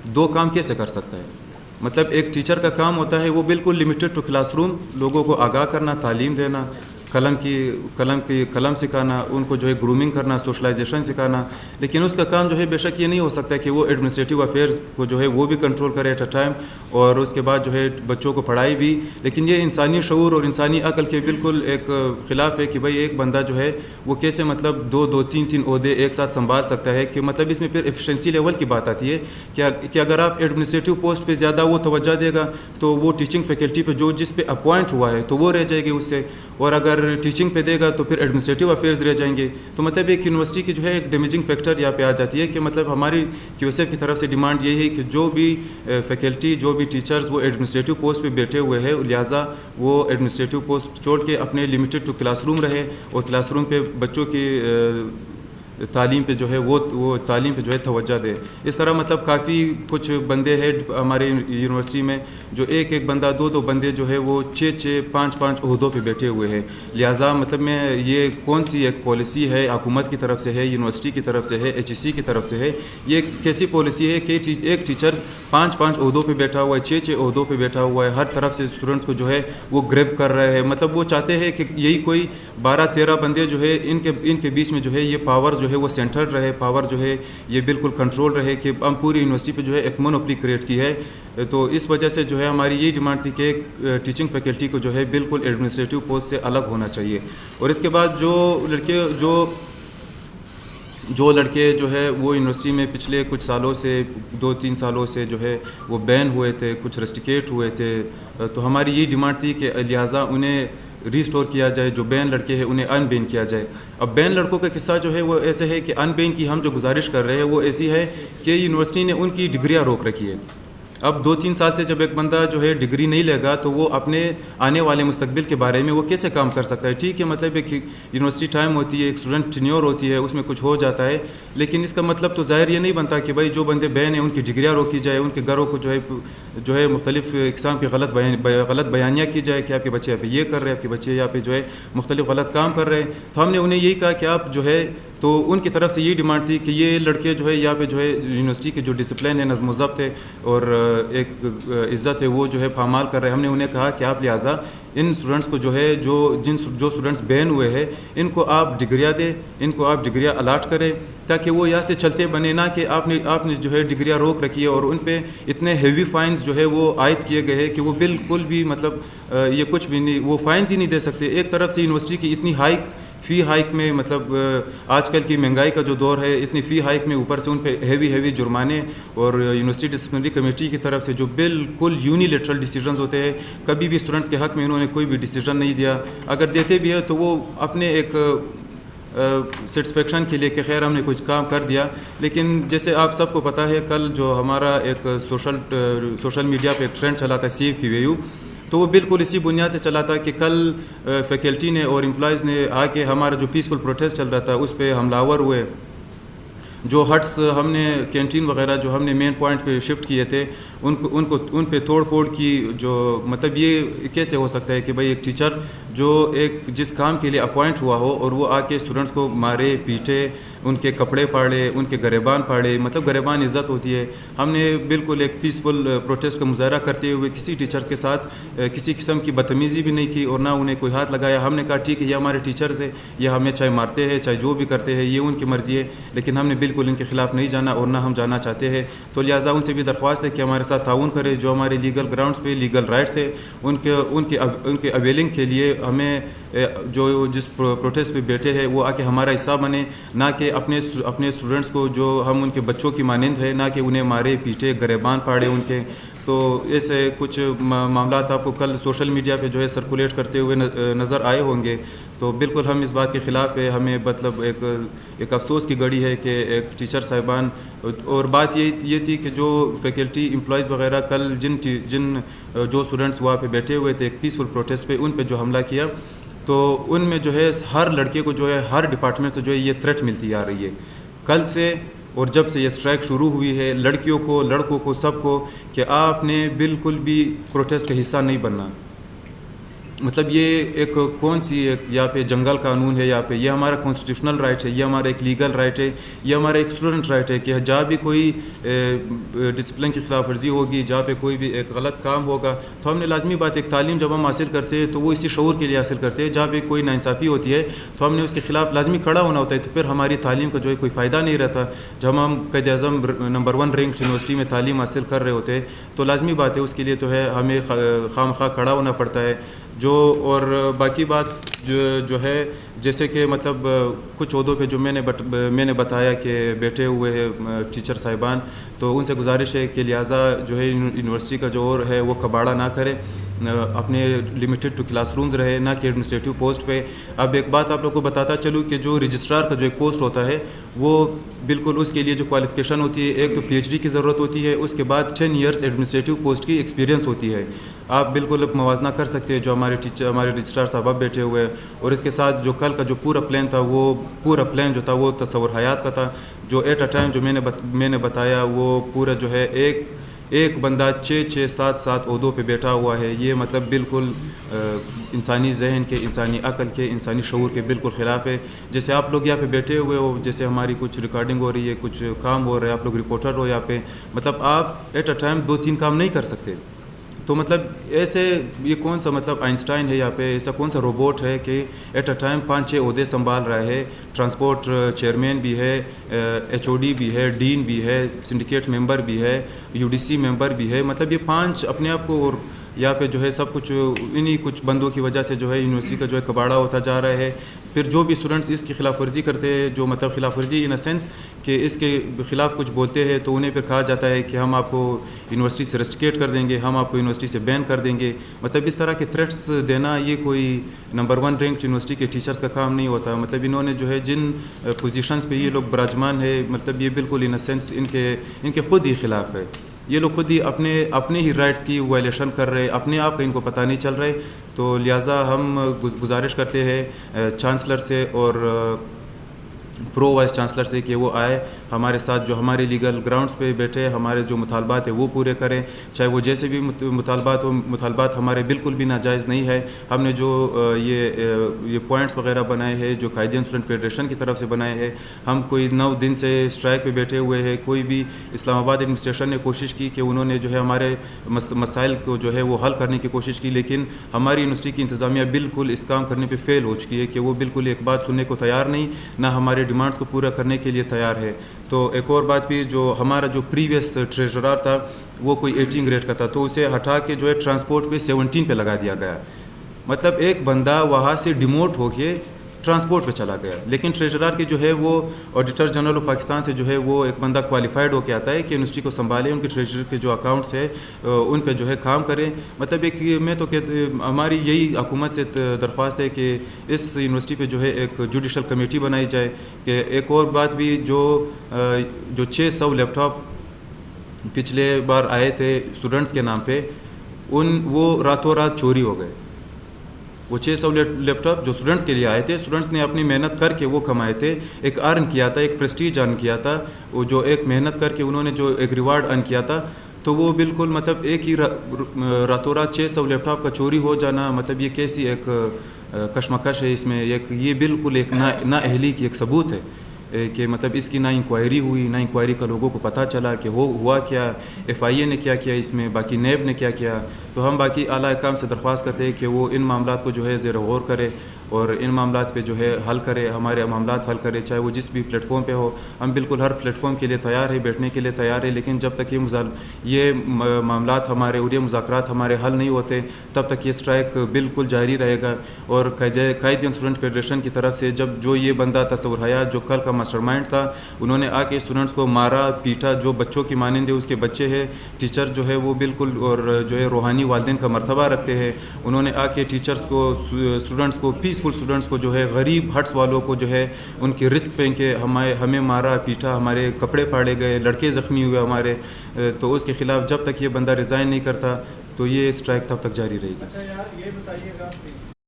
دو کام کیسے کر سکتا ہے؟ مطلب ایک ٹیچر کا کام ہوتا ہے وہ بالکل لمیٹڈ ٹو کلاس روم، لوگوں کو آگاہ کرنا، تعلیم دینا، قلم سکھانا، ان کو جو ہے گرومنگ کرنا، سوشلائزیشن سکھانا. لیکن اس کا کام جو ہے بے شک یہ نہیں ہو سکتا کہ وہ ایڈمنسٹریٹو افیئرز کو جو ہے وہ بھی کنٹرول کرے ایٹ اے ٹائم، اور اس کے بعد جو ہے بچوں کو پڑھائی بھی. لیکن یہ انسانی شعور اور انسانی عقل کے بالکل ایک خلاف ہے کہ بھائی ایک بندہ جو ہے وہ کیسے مطلب دو تین عہدے ایک ساتھ سنبھال سکتا ہے. کہ مطلب اس میں پھر ایفیشنسی لیول کی بات آتی ہے کہ اگر آپ ایڈمنسٹریٹو پوسٹ پہ زیادہ وہ توجہ دے گا تو وہ ٹیچنگ فیکلٹی پہ جس پہ اپوائنٹ ہوا ہے تو وہ رہ جائے گی اس سے، اور اگر ٹیچنگ پہ دے گا تو پھر ایڈمنسٹریٹو افیئرز رہ جائیں گے. تو مطلب ایک یونیورسٹی کی جو ہے ایک ڈیمیجنگ فیکٹر یہاں پہ آ جاتی ہے کہ مطلب ہماری QSF کی طرف سے ڈیمانڈ یہی ہے کہ جو بھی فیکلٹی، جو بھی ٹیچرز وہ ایڈمنسٹریٹو پوسٹ پہ بیٹھے ہوئے ہیں، لہٰذا وہ ایڈمنسٹریٹو پوسٹ چھوڑ کے اپنے لمیٹڈ ٹو کلاس روم رہے، اور کلاس روم پہ بچوں کی تعلیم پہ جو ہے وہ تعلیم پہ جو ہے توجہ دے. اس طرح مطلب کافی کچھ بندے ہیں ہمارے یونیورسٹی میں جو ایک بندہ دو بندے جو ہے وہ 5 عہدوں پہ بیٹھے ہوئے ہیں. لہٰذا مطلب میں یہ کون سی ایک پالیسی ہے حکومت کی طرف سے ہے، یونیورسٹی کی طرف سے ہے، HEC کی طرف سے ہے؟ یہ کیسی پالیسی ہے کہ ایک ٹیچر 5 عہدوں پہ بیٹھا ہوا ہے، 6 عہدوں پہ بیٹھا ہوا ہے، ہر طرف سے اسٹوڈنٹس کو جو ہے وہ گریب کر رہے ہیں. مطلب وہ چاہتے ہیں کہ یہی کوئی 12-13 بندے جو ہے ان کے بیچ میں جو ہے یہ پاور جو ہے وہ سینٹر رہے، پاور جو ہے یہ بالکل کنٹرول رہے، کہ ہم پوری یونیورسٹی پہ جو ہے ایک مونوپلی کریٹ کی ہے. تو اس وجہ سے جو ہے ہماری یہی ڈیمانڈ تھی کہ ٹیچنگ فیکلٹی کو جو ہے بالکل ایڈمنسٹریٹو پوسٹ سے الگ ہونا چاہیے. اور اس کے بعد جو لڑکے جو ہے وہ یونیورسٹی میں پچھلے کچھ سالوں سے 2-3 سالوں سے جو ہے وہ بین ہوئے تھے، کچھ رسٹیکیٹ ہوئے تھے، تو ہماری یہی ڈیمانڈ تھی کہ لہٰذا انہیں ریسٹور کیا جائے. جو بین لڑکے ہیں انہیں ان بین کیا جائے. اب بین لڑکوں کا قصہ جو ہے وہ ایسے ہے کہ ان بین کی ہم جو گزارش کر رہے ہیں وہ ایسی ہے کہ یونیورسٹی نے ان کی ڈگریاں روک رکھی ہے. اب 2-3 سال سے جب ایک بندہ جو ہے ڈگری نہیں لے گا تو وہ اپنے آنے والے مستقبل کے بارے میں وہ کیسے کام کر سکتا ہے؟ ٹھیک ہے، مطلب ایک یونیورسٹی ٹائم ہوتی ہے، ایک اسٹوڈنٹ ٹینیور ہوتی ہے، اس میں کچھ ہو جاتا ہے، لیکن اس کا مطلب تو ظاہر یہ نہیں بنتا کہ بھائی جو بندے بین ہیں ان کی ڈگریاں روکی جائے، ان کے گھروں کو جو ہے مختلف اقسام کی غلط بیانیاں کی جائے کہ آپ کے بچے یہاں پہ یہ کر رہے ہیں، آپ کے بچے یہاں پہ جو ہے مختلف غلط کام کر رہے ہیں. تو ہم نے انہیں یہی کہا کہ آپ جو ہے، تو ان کی طرف سے یہ ڈیمانڈ تھی کہ یہ لڑکے جو ہے یہاں پہ جو ہے یونیورسٹی کے جو ڈسپلن ہے، نظم و ضبط ہے اور ایک عزت ہے، وہ جو ہے پامال کر رہے ہیں. ہم نے انہیں کہا کہ آپ لہٰذا ان اسٹوڈنٹس کو جو ہے جو اسٹوڈنٹس بین ہوئے ہیں ان کو آپ ڈگریاں دیں، ان کو آپ ڈگریاں الاٹ کریں تاکہ وہ یہاں سے چلتے بنے، نہ کہ آپ نے جو ہے ڈگریاں روک رکھی ہے اور ان پہ اتنے ہیوی فائنز جو ہے وہ عائد کیے گئے ہیں کہ وہ بالکل بھی مطلب یہ کچھ بھی نہیں، وہ فائنز ہی نہیں دے سکتے. ایک طرف سے یونیورسٹی کی اتنی فی ہائک میں، مطلب آج کل کی مہنگائی کا جو دور ہے، اتنی فی ہائک میں اوپر سے ان پہ ہیوی جرمانے، اور یونیورسٹی ڈسپلنری کمیٹی کی طرف سے جو بالکل یونیلیٹرل ڈیسیژنز ہوتے ہیں. کبھی بھی اسٹوڈنٹس کے حق میں انہوں نے کوئی بھی ڈیسیژن نہیں دیا، اگر دیتے بھی ہے تو وہ اپنے ایک سیٹسفیکشن کے لیے کہ خیر ہم نے کچھ کام کر دیا. لیکن جیسے آپ سب کو پتہ ہے، کل جو ہمارا ایک سوشل میڈیا پہ ایک ٹرینڈ چلا تھا سیو کی ویو، تو وہ بالکل اسی بنیاد سے چلا تھا کہ کل فیکلٹی نے اور امپلائیز نے آ کے ہمارا جو پیسفل پروٹیسٹ چل رہا تھا اس پہ حملہ آور ہوئے. جو ہٹس ہم نے کینٹین وغیرہ جو ہم نے مین پوائنٹ پہ شفٹ کیے تھے ان پہ توڑ پھوڑ کی. جو مطلب یہ کیسے ہو سکتا ہے کہ بھائی ایک ٹیچر جو جس کام کے لیے اپوائنٹ ہوا ہو اور وہ آ کے اسٹوڈنٹس کو مارے پیٹے، ان کے کپڑے پاڑے، ان کے گریبان پاڑے. مطلب گریبان عزت ہوتی ہے. ہم نے بالکل ایک پیسفل پروٹیسٹ کا مظاہرہ کرتے ہوئے کسی ٹیچرز کے ساتھ کسی قسم کی بدتمیزی بھی نہیں کی اور نہ انہیں کوئی ہاتھ لگایا. ہم نے کہا ٹھیک ہے یہ ہمارے ٹیچرز ہیں، یہ ہمیں چاہے مارتے ہیں چاہے جو بھی کرتے ہیں یہ ان کی مرضی ہے، لیکن ہم نے بالکل ان کے خلاف نہیں جانا اور نہ ہم جانا چاہتے ہیں. تو لہٰذا ان سے بھی درخواست ہے کہ ہمارے ساتھ تعاون کرے، جو ہمارے لیگل گراؤنڈس پہ لیگل رائٹس ہے ان کے اویلنگ کے لیے ہمیں جو جس پروٹیسٹ پہ بیٹھے ہیں وہ آ کے ہمارا حصہ بنے، نہ کہ اپنے اسٹوڈنٹس کو جو ہم ان کے بچوں کی مانند ہے، نہ کہ انہیں مارے پیٹے گریبان پاڑے ان کے. تو ایسے کچھ معاملات آپ کو کل سوشل میڈیا پہ جو ہے سرکولیٹ کرتے ہوئے نظر آئے ہوں گے. تو بالکل ہم اس بات کے خلاف ہے. ہمیں مطلب ایک افسوس کی گھڑی ہے کہ ایک ٹیچر صاحبان، اور بات یہ تھی کہ جو فیکلٹی امپلائیز وغیرہ کل جن جو اسٹوڈنٹس وہاں پہ بیٹھے ہوئے تھے ایک پیسفل پروٹیسٹ پہ، ان پہ جو حملہ کیا، تو ان میں جو ہے ہر لڑکے کو جو ہے ہر ڈپارٹمنٹ سے جو ہے یہ تھریٹ ملتی آ رہی ہے کل سے. اور جب سے یہ اسٹرائک شروع ہوئی ہے، لڑکیوں کو لڑکوں کو سب کو، کہ آپ نے بالکل بھی پروٹیسٹ کا حصہ نہیں بننا. मतलब ये एक कौन सी एक यहाँ पे जंगल कानून है, यहाँ पे ये हमारा कॉन्स्टिट्यूशनल राइट है, ये हमारा एक लीगल राइट है, ये हमारा एक स्टूडेंट राइट है कि जहाँ भी कोई डिसिप्लिन की खिलाफ वर्जी होगी, जहाँ पे कोई भी एक गलत काम होगा, तो हमने लाजमी बात एक तालीम जब हम हासिल करते हैं तो वो इसी शऊर के लिए हासिल करते हैं। जहाँ पे कोई नाइंसाफ़ी होती है तो हमने उसके खिलाफ लाजमी खड़ा होना होता है, तो फिर हमारी तालीम का जो है कोई फ़ायदा नहीं रहता। जब हम क़ायद-ए-आज़म नंबर 1 रैंक यूनिवर्सिटी में तालीम हासिल कर रहे होते हैं तो लाजमी बात है उसके लिए तो है हमें खामखा खड़ा होना पड़ता है। जो और बाकी बात जो है जैसे कि मतलब कुछ ओहदों पे जो मैंने बताया कि बैठे हुए हैं टीचर साहिबान, तो उनसे गुजारिश है कि लिहाजा जो है यूनिवर्सिटी का जो और है वो कबाड़ा ना करे, अपने लिमिटेड टू क्लासरूम्स रहे, ना कि एडमिनिस्ट्रेटिव पोस्ट पे। अब एक बात आप लोग को बताता चलूँ कि जो रजिस्ट्रार का जो एक पोस्ट होता है वो बिल्कुल उसके लिए जो क्वालिफ़िकेशन होती है, एक तो PhD की ज़रूरत होती है, उसके बाद 10 ईयर्स एडमिनिस्ट्रेटिव पोस्ट की एक्सपीरियंस होती है। आप बिल्कुल अब मवाजना कर सकते हैं जो हमारे रजिस्ट्रार साहब अब बैठे हुए हैं, और इसके साथ जो कल का जो पूरा प्लान था वो पूरा प्लान जो था वो तस्वुर हयात का था। जो एट अ टाइम जो मैंने बताया वो पूरा जो है एक बंदा 6-7 ओहदों पे बैठा हुआ है। ये मतलब बिल्कुल इंसानी जहन के, इंसानी अक़ल के, इंसानी शऊर के बिल्कुल ख़िलाफ़ है। जैसे आप लोग यहाँ पे बैठे हुए हो, जैसे हमारी कुछ रिकॉर्डिंग हो रही है, कुछ काम हो रहा है, आप लोग रिपोर्टर हो यहाँ पे, मतलब आप एट अ टाइम 2-3 काम नहीं कर सकते। तो मतलब ऐसे ये कौन सा मतलब आइंस्टाइन है यहाँ पे, ऐसा कौन सा रोबोट है कि एट अ टाइम 5-6 ओहदे संभाल रहा है। ट्रांसपोर्ट चेयरमैन भी है, HOD भी है, डीन भी है, सिंडिकेट मेंबर भी है, UDC मेंबर भी है। मतलब ये 5 अपने आप को, और यहाँ पे जो है सब कुछ इन्हीं कुछ बंदों की वजह से जो है यूनिवर्सिटी का जो है कबाड़ा होता जा रहा है। फिर जो भी स्टूडेंट्स इसकी खिलाफ वर्जी करते हैं, जो मतलब खिलाफ वर्जी इन अ सेंस कि इसके ख़िलाफ़ कुछ बोलते हैं, तो उन्हें फिर कहा जाता है कि हम आपको यूनिवर्सिटी से रस्टिकेट कर देंगे, हम आपको यूनिवर्सिटी से बैन कर देंगे। मतलब इस तरह के थ्रेट्स देना ये कोई नंबर 1 रैंक यूनिवर्सिटी के टीचर्स का काम नहीं होता। मतलब इन्होंने जो है जिन पोजीशंस पे ये लोग विराजमान है, मतलब ये बिल्कुल इन अ सेंस इनके ख़ुद ही ख़िलाफ़ है। ये लोग खुद ही अपने ही राइट्स की वायलेशन कर रहे हैं, अपने आप का इनको पता नहीं चल रहा है। तो लिहाजा हम गुजारिश करते हैं चांसलर से और प्रो वाइस चांसलर से कि वो आए हमारे साथ, जो हमारे लीगल ग्राउंड्स पे बैठे, हमारे जो मुतालबात है वो पूरे करें, चाहे वो जैसे भी मुतालबात हो। मुतालबात हमारे बिल्कुल भी नाजायज़ नहीं है। हमने जो ये पॉइंट्स वगैरह बनाए हैं, जो कायदीन स्टूडेंट फेडरेशन की तरफ से बनाए हैं, हम कोई 9 दिन से स्ट्राइक पे बैठे हुए हैं। कोई भी इस्लामाबाद एडमिनिस्ट्रेशन ने कोशिश की कि उन्होंने जो है हमारे मसाइल को जो है वो हल करने की कोशिश की, लेकिन हमारी यूनिवर्सिटी की इंतज़ामिया बिल्कुल इस काम करने पर फेल हो चुकी है कि वो बिल्कुल एक बात सुनने को तैयार नहीं, ना हमारे डिमांड्स को पूरा करने के लिए तैयार है। तो एक और बात भी, जो हमारा जो प्रीवियस ट्रेजरर था वो कोई 18 ग्रेड का था, तो उसे हटा के जो है ट्रांसपोर्ट पे 17 पे लगा दिया गया। मतलब एक बंदा वहाँ से डिमोट होके ट्रांसपोर्ट पे चला गया, लेकिन ट्रेजरर की जो है वो ऑडिटर जनरल ऑफ पाकिस्तान से जो है वो एक बंदा क्वालिफाइड होके आता है कि यूनिवर्सिटी को संभाले, उनके ट्रेजरर के जो अकाउंट्स है उन पे जो है काम करें। मतलब एक मैं तो हमारी यही हुकूमत से दरख्वास्त है कि इस यूनिवर्सिटी पे जो है एक जुडिशल कमेटी बनाई जाए। कि एक और बात भी, जो 600 लैपटॉप पिछले बार आए थे स्टूडेंट्स के नाम पे, वो रातों रात चोरी हो गए। वो 600 लैपटॉप जो स्टूडेंट्स के लिए आए थे, स्टूडेंट्स ने अपनी मेहनत करके वो कमाए थे, एक अर्न किया था, एक प्रेस्टीज अर्न किया था, वो जो एक मेहनत करके उन्होंने जो एक रिवार्ड अर्न किया था, तो वो बिल्कुल मतलब एक ही रातों रात 600 लैपटॉप का चोरी हो जाना, मतलब ये कैसी एक कशमकश है इसमें। ये बिल्कुल एक नाअहली की एक सबूत है कि मतलब इसकी ना इंक्वायरी हुई, ना इंक्वायरी का लोगों को पता चला कि हुआ क्या, FIA ने क्या किया इसमें, बाकी नैब ने क्या किया। तो हम बाकी आला अहकाम से दरख्वास्त करते हैं कि वो इन मामलात को जो है ज़ेर गौर करे और इन मामलात पे जो है हल करे, हमारे मामलात हल करे, चाहे वो जिस भी प्लेटफॉर्म पे हो। हम बिल्कुल हर प्लेटफॉर्म के लिए तैयार है, बैठने के लिए तैयार है, लेकिन जब तक ये मामलात हमारे और ये मुज़ाकरात हमारे हल नहीं होते, तब तक ये स्ट्राइक बिल्कुल जारी रहेगा। और कायदीन स्टूडेंट फेडरेशन की तरफ से जब जो ये बंदा तस्वुर हयात जो कल का मास्टरमाइंड था, उन्होंने आके स्टूडेंट्स को मारा पीटा, जो बच्चों की मानंदे उसके बच्चे हैं, टीचर जो है वो बिल्कुल और जो है रूहानी वालिदैन का मर्तबा रखते हैं, उन्होंने आके टीचर्स को, स्टूडेंट्स को, पीसफुल स्टूडेंट्स को जो है गरीब हट्स वालों को जो है उनके रिस्क पे के हमें मारा पीटा, हमारे कपड़े फाड़े गए, लड़के ज़ख्मी हुए हमारे। तो उसके ख़िलाफ़ जब तक ये बंदा रिज़ाइन नहीं करता तो ये स्ट्राइक तब तक जारी रहेगी। अच्छा यार, ये बताइएगा प्लीज़।